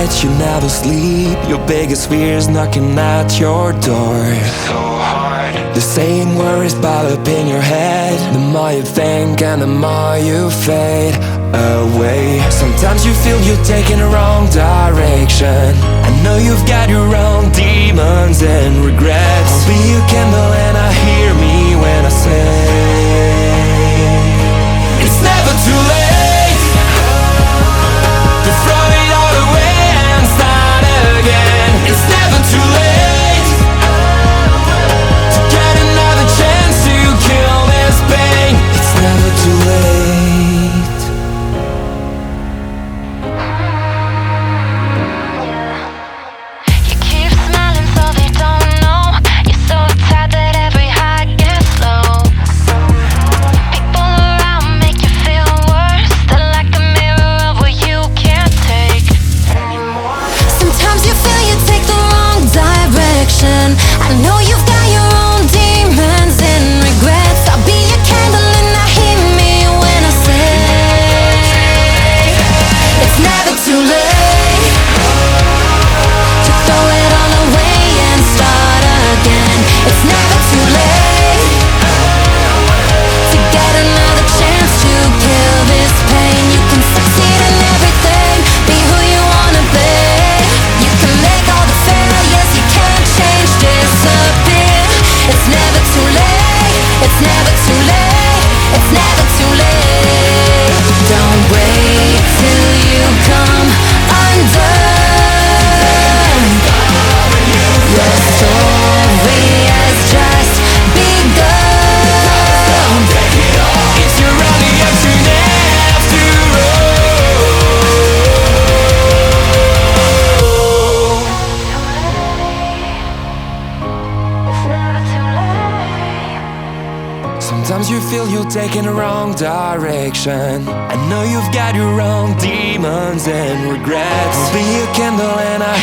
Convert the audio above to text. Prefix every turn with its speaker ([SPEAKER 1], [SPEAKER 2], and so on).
[SPEAKER 1] night you never sleep, your biggest fears knocking at your door. So hard. The same worries pile up in your head. The more you think and the more you fade away. Sometimes you feel you're taking the wrong direction. I know you've got your own demons and regrets. I'll be a candle and I hear me when I say it's never too late to throw it all away and start again. It's never too late to get another chance to kill this pain. It's never too late.
[SPEAKER 2] You keep smiling so they don't know. You're so tired that every high gets low. People around make you feel worse. They're like a mirror of what you can't take anymore. Sometimes you feel you take the wrong direction. I know you've got your own demons and regrets. I'll be your candle and I hear me when I say it's never too late to throw it all away and start again. It's never too late to get another chance to kill this pain. You can succeed in everything, be who you wanna be. You can make all the failures you can't change disappear. It's never too late, it's never too late, it's never too late. Don't wait till you come undone. Your story has just begun.
[SPEAKER 1] It's your only option after all. Sometimes you feel you're taking the wrong direction. I know you've got your own demons and regrets. I'll be a candle and I